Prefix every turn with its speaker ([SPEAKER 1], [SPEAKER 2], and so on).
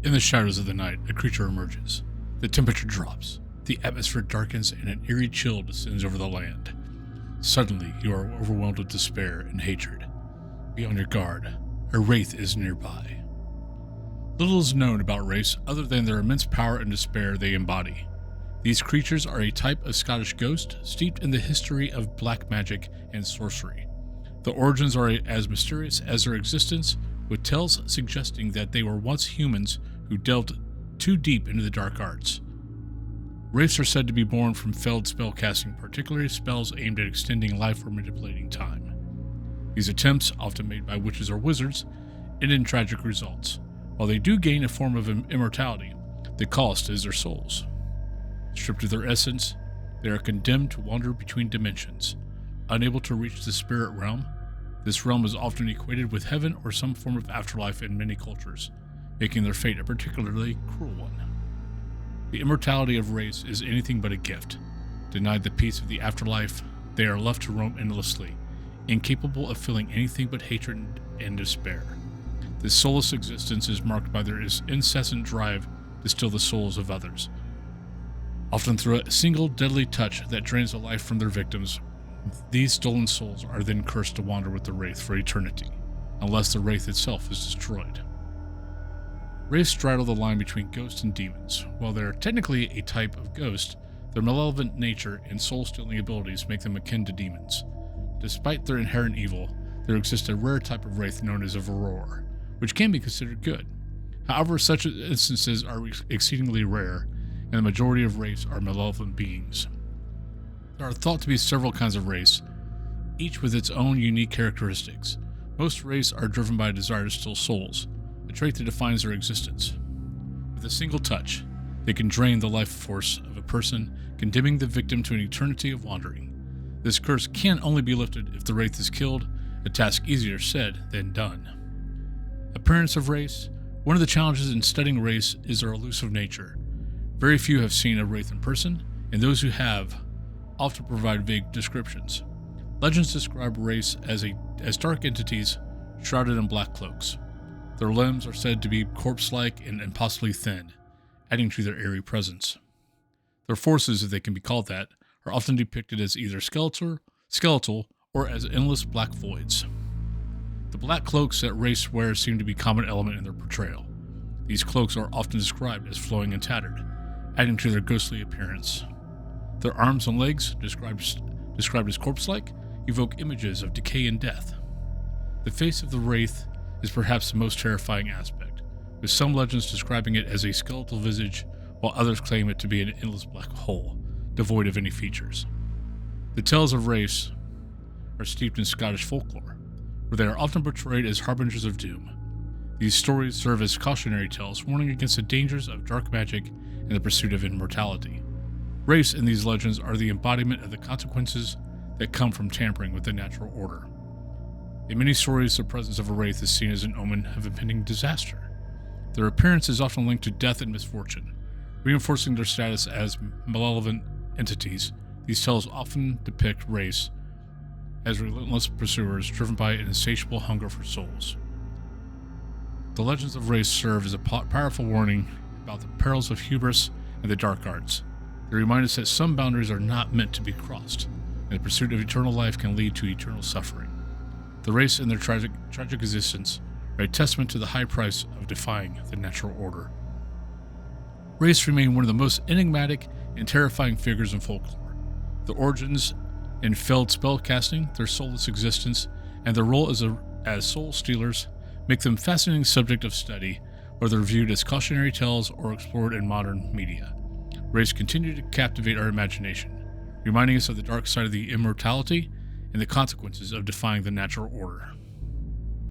[SPEAKER 1] In the shadows of the night, a creature emerges. The temperature drops, the atmosphere darkens, and an eerie chill descends over the land. Suddenly, you are overwhelmed with despair and hatred. Be on your guard. A wraith is nearby. Little is known about wraiths other than their immense power and despair they embody. These creatures are a type of Scottish ghost steeped in the history of black magic and sorcery. The origins are as mysterious as their existence, with tales suggesting that they were once humans who delved too deep into the dark arts. Wraiths are said to be born from failed spellcasting, particularly spells aimed at extending life or manipulating time. These attempts, often made by witches or wizards, end in tragic results. While they do gain a form of immortality, the cost is their souls. Stripped of their essence, they are condemned to wander between dimensions. Unable to reach the spirit realm, this realm is often equated with heaven or some form of afterlife in many cultures, making their fate a particularly cruel one. The immortality of wraiths is anything but a gift. Denied the peace of the afterlife, they are left to roam endlessly, incapable of feeling anything but hatred and despair. This soulless existence is marked by their incessant drive to steal the souls of others, often through a single deadly touch that drains the life from their victims. These stolen souls are then cursed to wander with the wraith for eternity, unless the wraith itself is destroyed. Wraiths straddle the line between ghosts and demons. While they are technically a type of ghost, their malevolent nature and soul-stealing abilities make them akin to demons. Despite their inherent evil, there exists a rare type of wraith known as a Varor, which can be considered good. However, such instances are exceedingly rare, and the majority of wraiths are malevolent beings. There are thought to be several kinds of wraiths, each with its own unique characteristics. Most wraiths are driven by a desire to steal souls, a trait that defines their existence. With a single touch, they can drain the life force of a person, condemning the victim to an eternity of wandering. This curse can only be lifted if the wraith is killed, a task easier said than done. Appearance of wraiths. One of the challenges in studying wraiths is their elusive nature. Very few have seen a wraith in person, and those who have often provide vague descriptions. Legends describe wraiths as dark entities shrouded in black cloaks. Their limbs are said to be corpse-like and impossibly thin, adding to their eerie presence. Their forces, if they can be called that, are often depicted as either skeletal or as endless black voids. The black cloaks that wraiths wear seem to be a common element in their portrayal. These cloaks are often described as flowing and tattered, adding to their ghostly appearance. Their arms and legs, described as corpse-like, evoke images of decay and death. The face of the wraith is perhaps the most terrifying aspect, with some legends describing it as a skeletal visage, while others claim it to be an endless black hole, devoid of any features. The tales of wraiths are steeped in Scottish folklore, where they are often portrayed as harbingers of doom. These stories serve as cautionary tales, warning against the dangers of dark magic and the pursuit of immortality. Wraiths in these legends are the embodiment of the consequences that come from tampering with the natural order. In many stories, the presence of a wraith is seen as an omen of impending disaster. Their appearance is often linked to death and misfortune, reinforcing their status as malevolent entities. These tales often depict wraiths as relentless pursuers driven by an insatiable hunger for souls. The legends of wraiths serve as a powerful warning about the perils of hubris and the dark arts. They remind us that some boundaries are not meant to be crossed, and the pursuit of eternal life can lead to eternal suffering. The wraiths and their tragic existence are a testament to the high price of defying the natural order. Wraiths remain one of the most enigmatic and terrifying figures in folklore. The origins in failed spellcasting, their soulless existence, and their role as soul stealers make them a fascinating subject of study, whether viewed as cautionary tales or explored in modern media. Wraiths continue to captivate our imagination, reminding us of the dark side of the immortality and the consequences of defying the natural order.